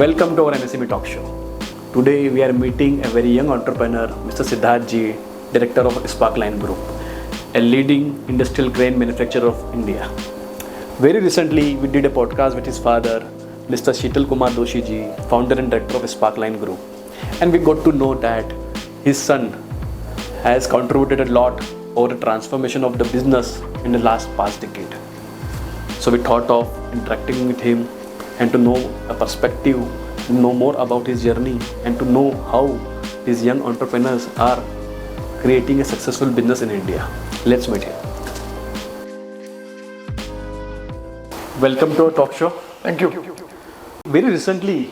Welcome to our MSME Talk show. Today we are meeting a very young entrepreneur, Mr. Siddharth Ji, Director of Sparkline Group, a leading industrial crane manufacturer of India. Very recently we did a podcast with his father, Mr. Shital Kumar Doshi Ji, founder and director of Sparkline Group. And we got to know that his son has contributed a lot over the transformation of the business in the past decade. So we thought of interacting with him and to know a perspective, to know more about his journey and to know how these young entrepreneurs are creating a successful business in India. Let's meet him. Welcome to our talk show. Thank you. Very recently,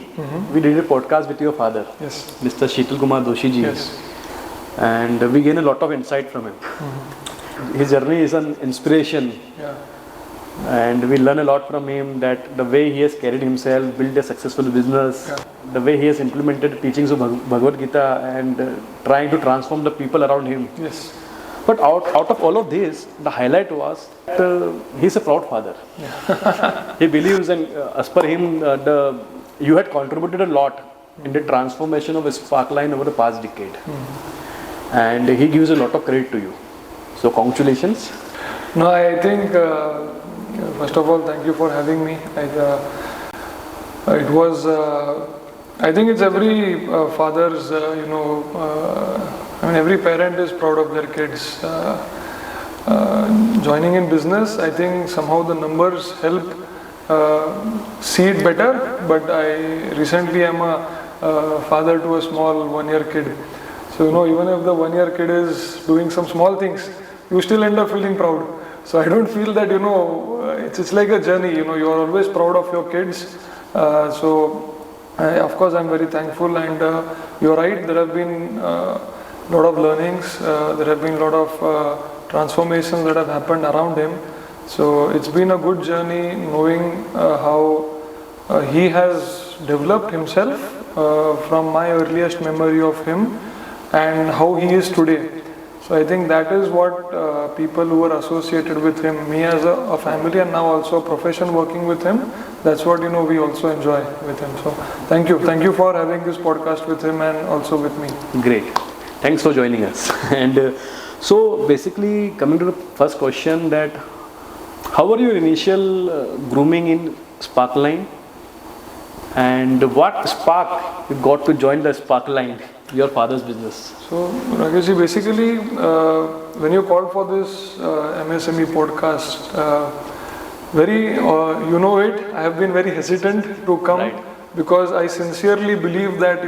we did a podcast with your father, Yes. Mr. Shital Kumar Doshi Ji. Yes. And we gain a lot of insight from him. His journey is an inspiration. Yeah. And we learn a lot from him, that the way he has carried himself, built a successful business, the way he has implemented teachings of Bhagavad Gita and trying to transform the people around him. Yes. But out of all of this, the highlight was that he's a proud father. He believes, and as per him, you had contributed a lot in the transformation of Sparkline over the past decade. And he gives a lot of credit to you. So congratulations. No, I think first of all, thank you for having me. I think it's every father's, every parent is proud of their kids. Joining in business, I think somehow the numbers help see it better. But I recently am a father to a small 1-year kid. So even if the 1-year kid is doing some small things, you still end up feeling proud. So I don't feel that, it's like a journey, you are always proud of your kids. Of course, I'm very thankful, and you're right, there have been a lot of learnings, there have been a lot of transformations that have happened around him. So it's been a good journey knowing how he has developed himself from my earliest memory of him and how he is today. So I think that is what people who are associated with him, me as a family and now also a profession working with him, that's what we also enjoy with him. So thank you for having this podcast with him and also with me. Great. Thanks for joining us. And so basically coming to the first question, that how were your initial grooming in Sparkline, and what spark you got to join the Sparkline, your father's business? So Rakesh, basically when you called for this MSME podcast, I have been very hesitant to come. Right. Because I sincerely believe that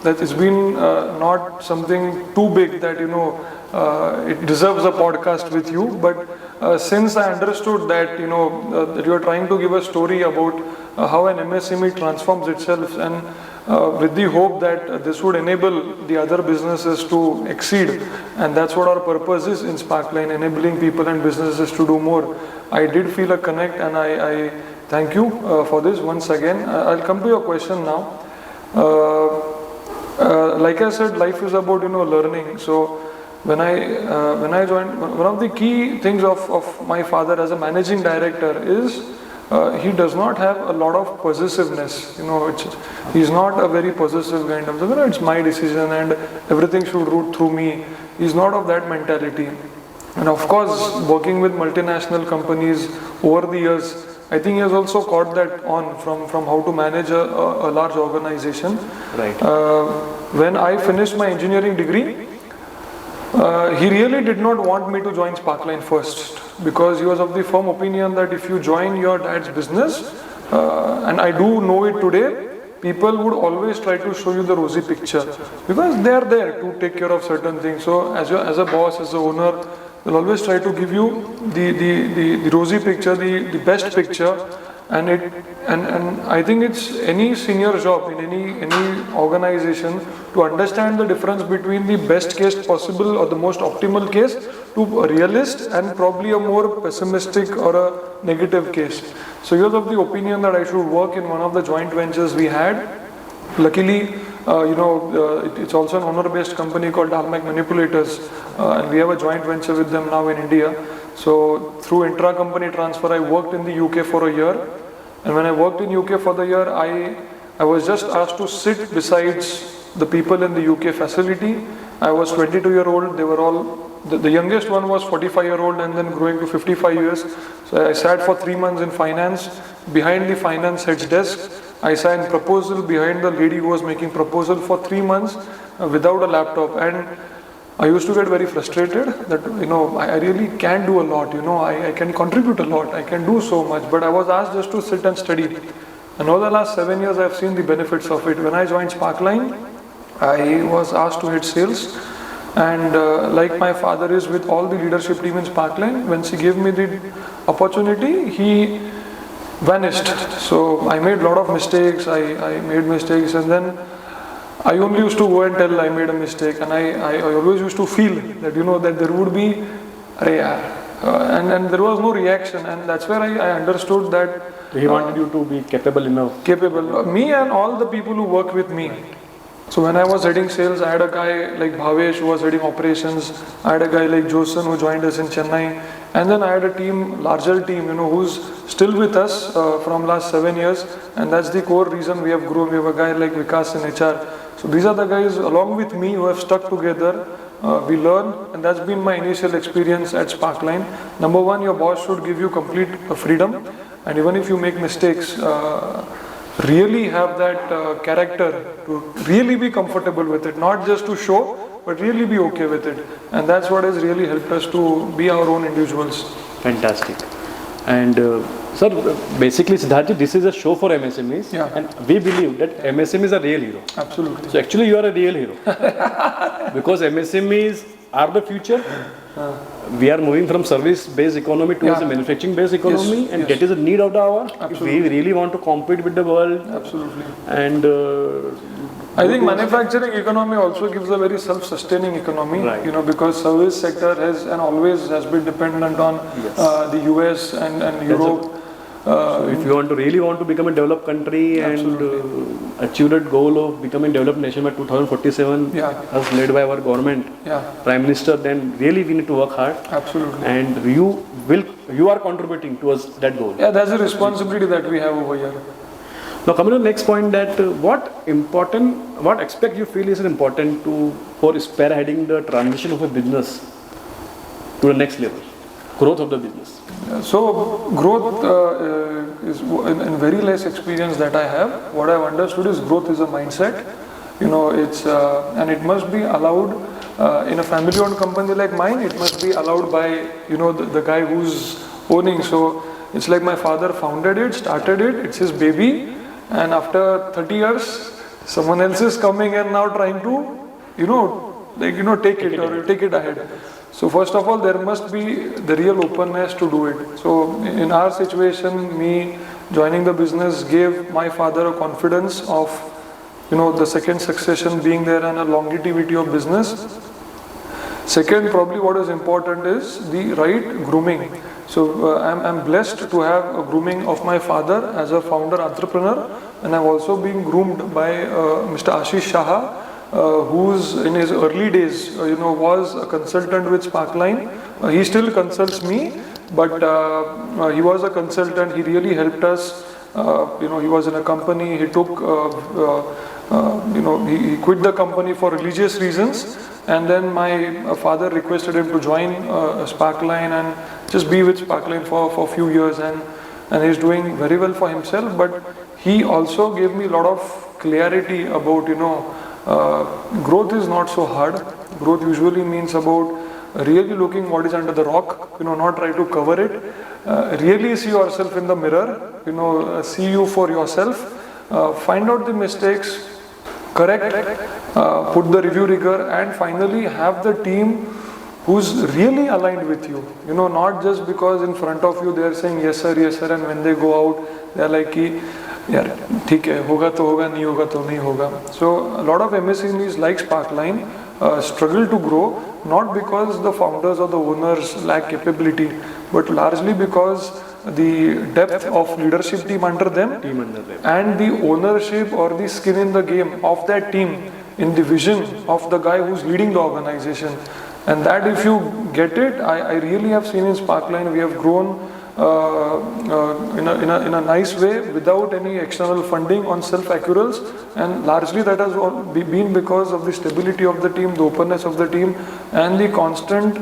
that it's been not something too big that it deserves a podcast with you. But since I understood that that you are trying to give a story about how an MSME transforms itself, and with the hope that this would enable the other businesses to exceed, and that's what our purpose is in Sparkline, enabling people and businesses to do more. I did feel a connect, and I thank you for this once again. I'll come to your question now. Like I said, life is about learning. So when I joined, one of the key things of my father as a managing director is he does not have a lot of possessiveness. He's not a very possessive kind of, it's my decision and everything should root through me. He's not of that mentality. And of course, working with multinational companies over the years, I think he has also caught that on from how to manage a large organization. Right. When I finished my engineering degree, he really did not want me to join Sparkline first, because he was of the firm opinion that if you join your dad's business, and I do know it today, people would always try to show you the rosy picture because they are there to take care of certain things. So as a boss, as a owner, they'll always try to give you the rosy picture, the best picture. And I think it's any senior job in any organization to understand the difference between the best case possible or the most optimal case to a realist and probably a more pessimistic or a negative case. So he was of the opinion that I should work in one of the joint ventures we had. Luckily, it's also an honor-based company called Dalmac Manipulators, and we have a joint venture with them now in India. So through intra-company transfer, I worked in the UK for a year. And when I worked in UK for the year, I was just asked to sit besides the people in the UK facility. I was 22-year-old. They were all, the youngest one was 45-year-old and then growing to 55 years. So I sat for 3 months in finance, behind the finance head's desk. I signed proposal behind the lady who was making proposal for 3 months without a laptop. And I used to get very frustrated that, I really can do a lot, I can contribute a lot, I can do so much, but I was asked just to sit and study. And over the last 7 years, I've seen the benefits of it. When I joined Sparkline, I was asked to head sales. And like my father is with all the leadership team in Sparkline, when she gave me the opportunity, he vanished. So I made a lot of mistakes, I made mistakes, and then I only used to go and tell I made a mistake, and I always used to feel that, that there would be, and there was no reaction, and that's where I understood that he wanted you to be capable enough. Me and all the people who work with me. So when I was heading sales, I had a guy like Bhavesh who was heading operations. I had a guy like Josen who joined us in Chennai. And then I had a team, larger team, who's still with us from last 7 years. And that's the core reason we have grown. We have a guy like Vikas in HR. So these are the guys along with me who have stuck together. We learn, and that's been my initial experience at Sparkline. Number one, your boss should give you complete freedom. And even if you make mistakes, really have that character to really be comfortable with it, not just to show, but really be okay with it. And that's what has really helped us to be our own individuals. Fantastic. And sir, basically Siddharth, this is a show for MSMEs, and we believe that MSMEs are real hero. Absolutely. So actually you are a real hero because MSMEs are the future. We are moving from service-based economy towards a manufacturing-based economy, and that is a need of the hour. If we really want to compete with the world. Absolutely. And I think manufacturing economy also gives a very self-sustaining economy, right. Because service sector has and always has been dependent on the US and Europe. So if you really want to become a developed country and achieve that goal of becoming developed nation by 2047, as led by our government, Prime Minister, then really we need to work hard. Absolutely. And you are contributing towards that goal. Yeah, that's a responsibility that we have over here. Now coming to the next point, that what aspect you feel is important for spearheading the transition of a business to the next level, growth of the business. So growth is in very less experience that I have. What I've understood is growth is a mindset. It's and it must be allowed in a family-owned company like mine. It must be allowed by the guy who's owning. So it's like my father founded it, started it. It's his baby, and after 30 years, someone else is coming and now trying to take it ahead. So first of all, there must be the real openness to do it. So in our situation, me joining the business gave my father a confidence of, the second succession being there and a longevity of business. Second, probably what is important is the right grooming. So I'm blessed to have a grooming of my father as a founder entrepreneur, and I'm also being groomed by Mr. Ashish Shah, who's in his early days, was a consultant with Sparkline. He still consults me, but he was a consultant. He really helped us. He was in a company. He took, he quit the company for religious reasons, and then my father requested him to join Sparkline and just be with Sparkline for a few years, and he's doing very well for himself. But he also gave me a lot of clarity about, growth is not so hard. Growth usually means about really looking what is under the rock, not try to cover it. Really see yourself in the mirror, see you for yourself, find out the mistakes, correct, put the review rigor, and finally have the team who's really aligned with you. Not just because in front of you they are saying yes sir, and when they go out they are like, यार ठीक है, होगा तो होगा, नहीं होगा तो नहीं होगा. So a lot of MSMEs like Sparkline struggle to grow, not because the founders or the owners lack capability, but largely because the depth of leadership team under them and the ownership or the skin in the game of that team in the vision of the guy who's leading the organization. And that if you get it, I really have seen in Sparkline we have grown in a nice way without any external funding on self-accruals, and largely that has been because of the stability of the team, the openness of the team, and the constant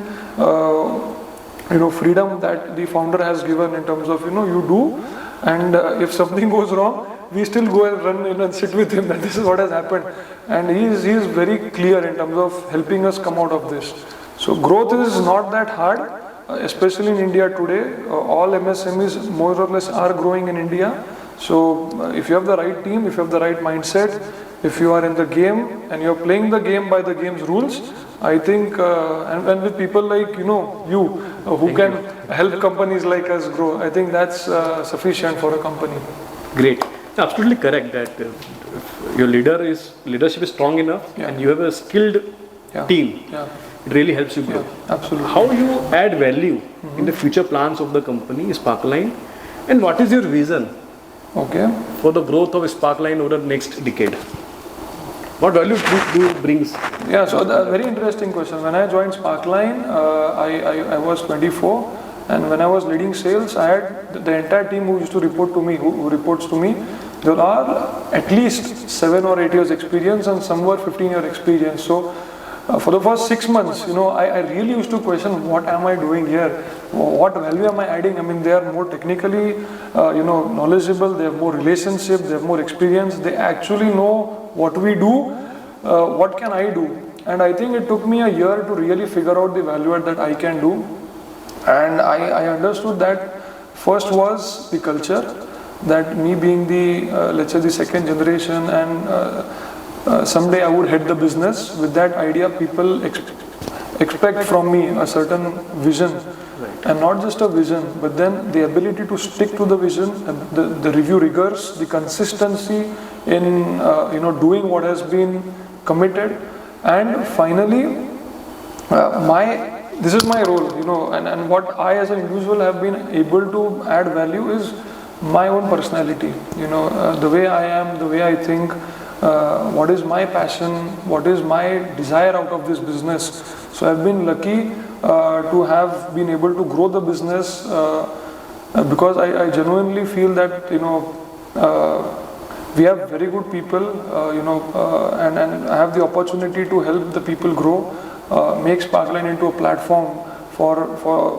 freedom that the founder has given in terms of you do, and if something goes wrong, we still go and run in and sit with him that this is what has happened, and he is very clear in terms of helping us come out of this. So growth is not that hard, especially in India today. All MSMEs more or less are growing in India. So if you have the right team, if you have the right mindset, if you are in the game and you are playing the game by the game's rules, I think, and with people like who can help companies like us grow, I think that's sufficient for a company. Great. Absolutely correct that if your leadership is strong enough and you have a skilled team, it really helps you grow. Absolutely. How you add value in the future plans of the company Sparkline, and what is your vision for the growth of Sparkline over the next decade? What value do brings? Yeah, so a very interesting question. When I joined Sparkline, I was 24, and when I was leading sales, I had the entire team who used to report to me, who reports to me. There are at least 7 or 8 years experience, and some were 15-year experience. So for the first 6 months, I really used to question, what am I doing here? What value am I adding? I mean, they are more technically, knowledgeable. They have more relationship. They have more experience. They actually know what we do. What can I do? And I think it took me a year to really figure out the value add that I can do. And I understood that first was the culture, that me being the, let's say the second generation, and someday I would head the business. With that idea, people expect from me a certain vision, and not just a vision, but then the ability to stick to the vision, the review rigors, the consistency in doing what has been committed, and finally this is my role, and what I as an individual have been able to add value is my own personality, the way I am, the way I think, what is my passion, what is my desire out of this business. So I've been lucky to have been able to grow the business because I genuinely feel that we have very good people, and I have the opportunity to help the people grow, make Sparkline into a platform for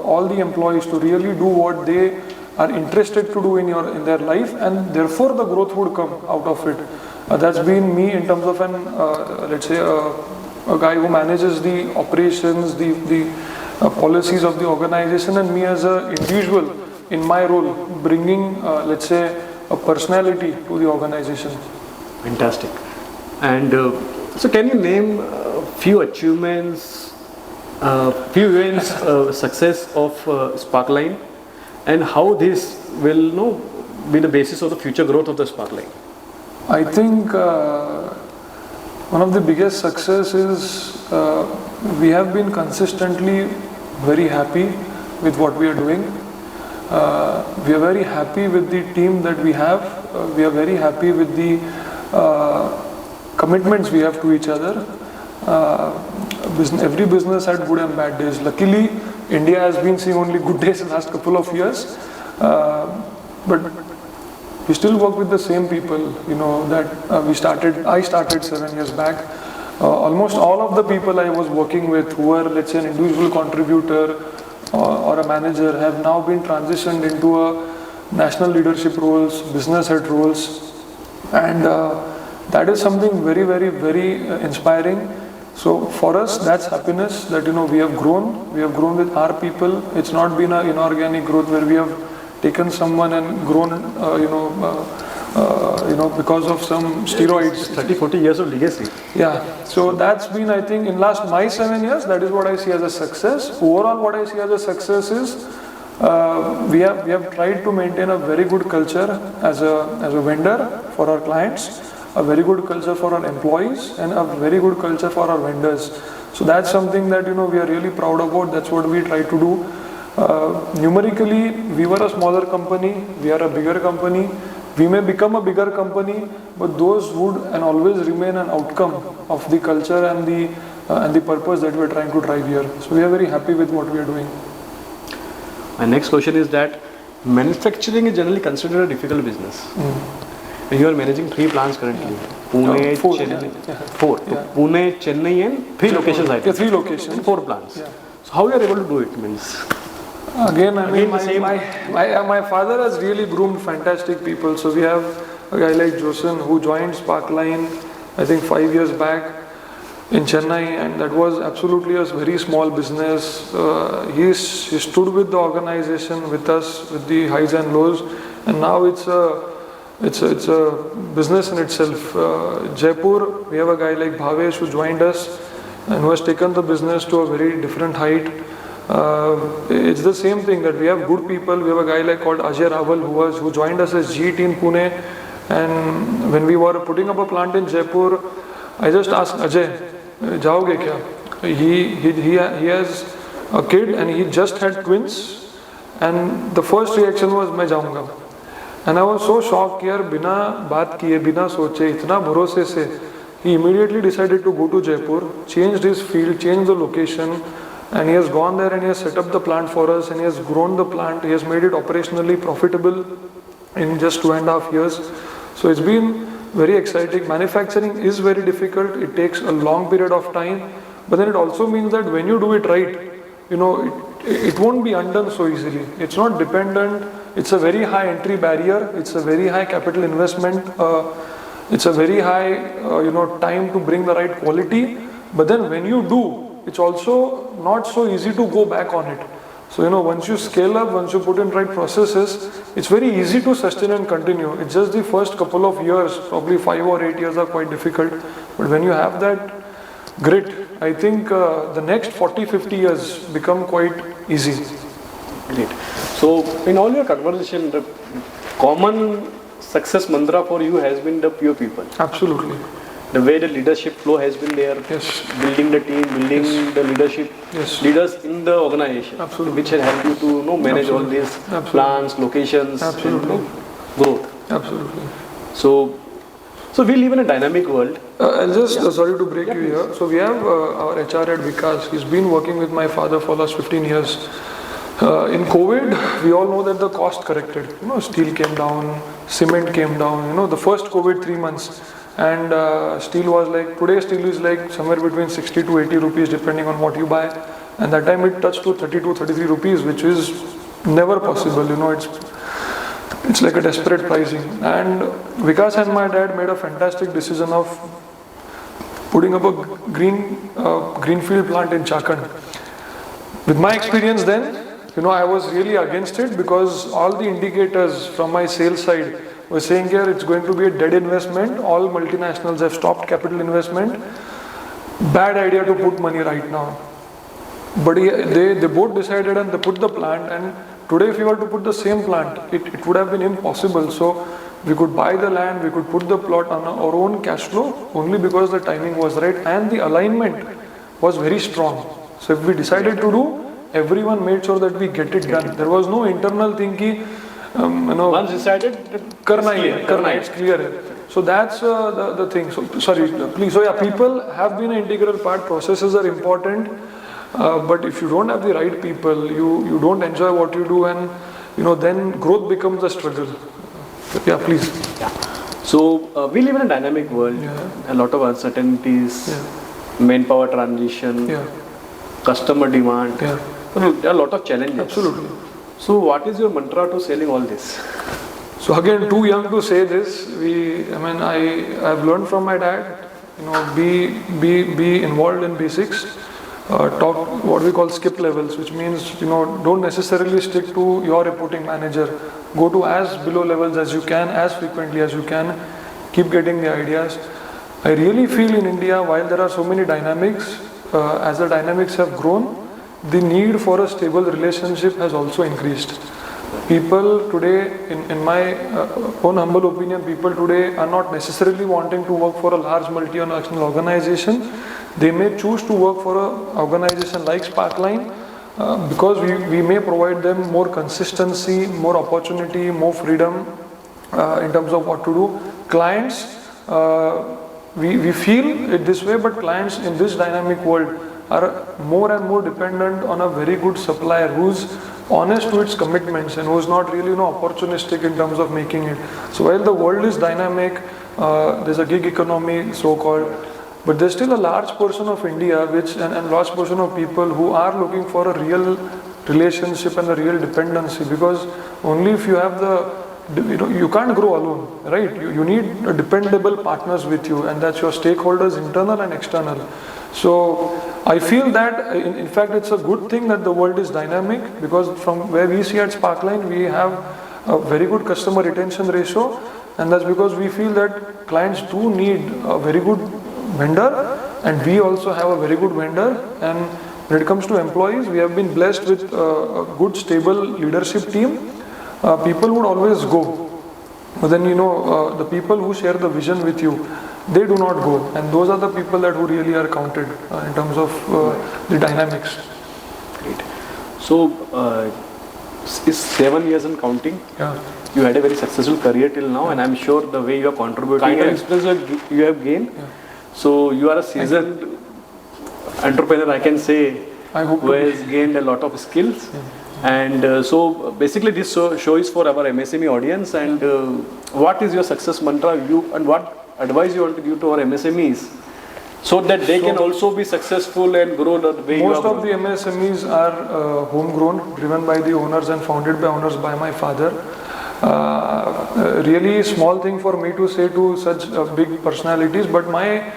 all the employees to really do what they are interested to do in their life, and therefore the growth would come out of it. That's been me in terms of let's say a guy who manages the operations, the policies of the organization, and me as an individual in my role, bringing let's say a personality to the organization. Fantastic. And so can you name a few achievements, few events, success of Sparkline, and how this will be the basis of the future growth of the Sparkline? I think one of the biggest success is we have been consistently very happy with what we are doing. We are very happy with the team that we have. We are very happy with the commitments we have to each other. Every business had good and bad days. Luckily, India has been seeing only good days in the last couple of years. But we still work with the same people, that I started 7 years back. Almost all of the people I was working with who were, let's say, an individual contributor or a manager have now been transitioned into a national leadership roles, business head roles, and that is something very, very, very inspiring. So for us, that's happiness that we have grown with our people. It's not been an inorganic growth where we have taken someone and grown, because of some steroids. 30-40 years of legacy. Yeah, so that's been, I think, in my 7 years, that is what I see as a success. Overall, what I see as a success is we have tried to maintain a very good culture as a vendor for our clients, a very good culture for our employees, and a very good culture for our vendors. So that's something that we are really proud about. That's what we try to do. Numerically, we were a smaller company, we are a bigger company. We may become a bigger company, but those would and always remain an outcome of the culture and the purpose that we are trying to drive here. So we are very happy with what we are doing. My next question is that Manufacturing is generally considered a difficult business. You are managing 3 plants currently. Pune, Four, Chennai. yeah. 4. Yeah. Pune, Chennai and 3 locations I think. 3 locations. And 4 plants. Yeah. So how you are able to do it means? Again, the same- my father has really groomed fantastic people. So we have a guy like Josen who joined Sparkline, I think 5 years back in Chennai, and that was absolutely a very small business. He stood with the organization, with us, with the highs and lows, and now it's a business in itself. Jaipur, we have a guy like Bhavesh who joined us and who has taken the business to a very different height. It's the same thing that we have good people. We have a guy like called Ajay Raval who joined us as GT in Pune, and when we were putting up a plant in Jaipur, I just asked Ajay, "Jaoge kya?" He has a kid and he just had twins, and the first reaction was, "मैं जाऊंगा." And I was so shocked, यार बिना बात किए, बिना सोचे, इतना भरोसे से, he immediately decided to go to Jaipur, changed his field, changed the location, and he has gone there and he has set up the plant for us and he has grown the plant. He has made it operationally profitable in just 2.5 years. So it's been very exciting. Manufacturing is very difficult. It takes a long period of time, but then it also means that when you do it right, it won't be undone so easily. It's not dependent. It's a very high entry barrier. It's a very high capital investment. It's a very high, time to bring the right quality. But then when you do, it's also not so easy to go back on it. So, once you scale up, once you put in right processes, it's very easy to sustain and continue. It's just the first couple of years, probably 5 or 8 years are quite difficult. But when you have that grit, I think the next 40-50 years become quite easy. Great. So in all your conversation, the common success mantra for you has been the pure people. Absolutely. The way the leadership flow has been there, Yes. building the team, building the leadership, Yes. leaders in the organization, Absolutely. which has helped you to manage all these Absolutely. plans, locations, Absolutely. and growth. Absolutely. So we live in a dynamic world. I'll just, sorry to break you here. So we have our HR head Vikas. He's been working with my father for last 15 years. In COVID, we all know that the cost corrected. Steel came down, cement came down. The first COVID 3 months. And steel was like, today steel is like somewhere between 60 to 80 rupees depending on what you buy. And that time it touched to 32, 33 rupees, which is never possible. It's like a desperate pricing. And Vikas and my dad made a fantastic decision of putting up a greenfield plant in Chakan. With my experience then, I was really against it because all the indicators from my sales side were saying here it's going to be a dead investment. All multinationals have stopped capital investment. Bad idea to put money right now. But they both decided and they put the plant, and today if you were to put the same plant, it would have been impossible. So we could buy the land, we could put the plot on our own cash flow only because the timing was right and the alignment was very strong. So if we decided to do, everyone made sure that we get it done. There was no internal thinking, Once decided, karna hai, it's clear. So that's the thing. So sorry, please. So yeah, people have been an integral part. Processes are important, but if you don't have the right people, you don't enjoy what you do, and then growth becomes a struggle. Yeah, please. Yeah. So we live in a dynamic world. Yeah. A lot of uncertainties, manpower transition, customer demand. Yeah. There are a lot of challenges. Absolutely. So what is your mantra to selling all this? So again, too young to say this. I've learned from my dad. Be involved in basics. Talk what we call skip levels, which means don't necessarily stick to your reporting manager. Go to as below levels as you can, as frequently as you can. Keep getting the ideas. I really feel in India, while there are so many dynamics, as the dynamics have grown, the need for a stable relationship has also increased. People today, in my own humble opinion, people today are not necessarily wanting to work for a large multinational organization. They may choose to work for an organization like Sparkline because we may provide them more consistency, more opportunity, more freedom in terms of what to do. Clients, we feel it this way, but clients in this dynamic world are more and more dependent on a very good supplier who's honest to its commitments and who's not really opportunistic in terms of making it. So while the world is dynamic, there's a gig economy so called, but there's still a large portion of India and large portion of people who are looking for a real relationship and a real dependency, because only if you have you can't grow alone, right? You need dependable partners with you, and that's your stakeholders, internal and external. So I feel that in fact it's a good thing that the world is dynamic, because from where we see at Sparkline, we have a very good customer retention ratio, and that's because we feel that clients do need a very good vendor, and we also have a very good vendor. And when it comes to employees, we have been blessed with a good stable leadership team. People would always go, but then the people who share the vision with you, they do not go, and those are the people that who really are counted in terms of the dynamics. Great. So is 7 years and counting? Yeah. You had a very successful career till now, and I'm sure the way you are contributing and experience you have gained. Yeah. So you are a seasoned entrepreneur, I can say, who has gained a lot of skills. Yeah. And so basically this show is for our MSME audience. And what is your success mantra, and what advice you want to give to our MSMEs so that they can also be successful and grow the way you are? Most of the MSMEs are homegrown, driven by the owners and founded by owners, by my father. Really small thing for me to say to such big personalities, but my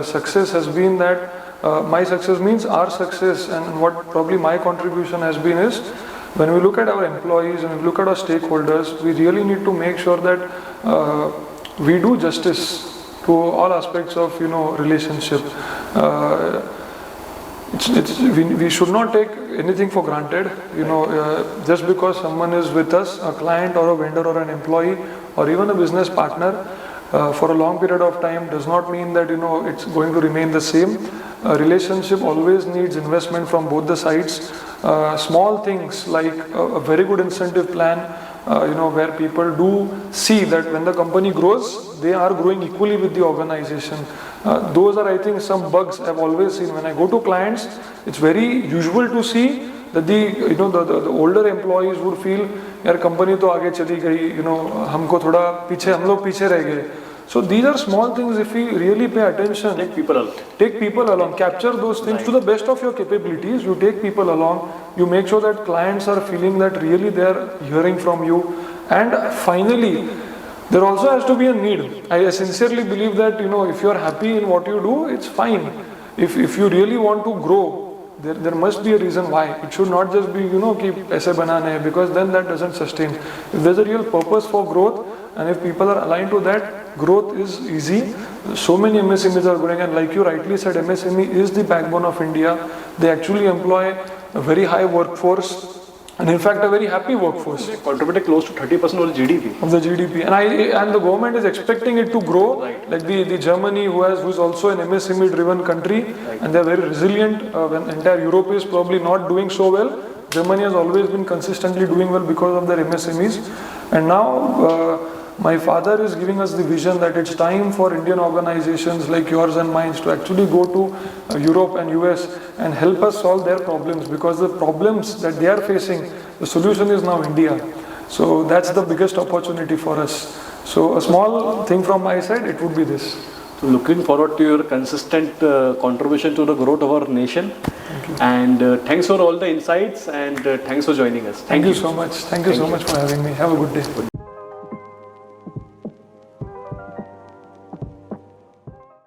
success has been that my success means our success, and what probably my contribution has been is, when we look at our employees and we look at our stakeholders, we really need to make sure that we do justice to all aspects of relationship. We should not take anything for granted. Just because someone is with us, a client or a vendor or an employee or even a business partner, for a long period of time does not mean that it's going to remain the same. A relationship always needs investment from both the sides. Small things like a very good incentive plan, where people do see that when the company grows, they are growing equally with the organization. Those are, I think, some bugs I've always seen. When I go to clients, it's very usual to see that the older employees would feel, यार company तो आगे चली गई, हमको थोड़ा पीछे, हम लोग पीछे रह गए. So these are small things. If we really pay attention, take people along, capture those things to the best of your capabilities. You take people along, you make sure that clients are feeling that really they are hearing from you. And finally, there also has to be a need. I sincerely believe that if you are happy in what you do, it's fine. If you really want to grow, there must be a reason why. It should not just be कि पैसे बनाने हैं, because then that doesn't sustain. If there's a real purpose for growth, and if people are aligned to that, growth is easy. So many MSMEs are growing, and like you rightly said, MSME is the backbone of India. They actually employ a very high workforce, and in fact a very happy workforce. They contribute close to 30% of the GDP. Of the GDP, and the government is expecting it to grow. Right. Like the Germany, who's also an MSME driven country, right, and they're very resilient. When entire Europe is probably not doing so well, Germany has always been consistently doing well because of their MSMEs. And now my father is giving us the vision that it's time for Indian organizations like yours and mine to actually go to Europe and US and help us solve their problems, because the problems that they are facing, the solution is now India. So that's the biggest opportunity for us. So a small thing from my side, it would be this. So looking forward to your consistent contribution to the growth of our nation. Thank you. And thanks for all the insights, and thanks for joining us. Thank you so much. Thank you so much for having me. Have a good day.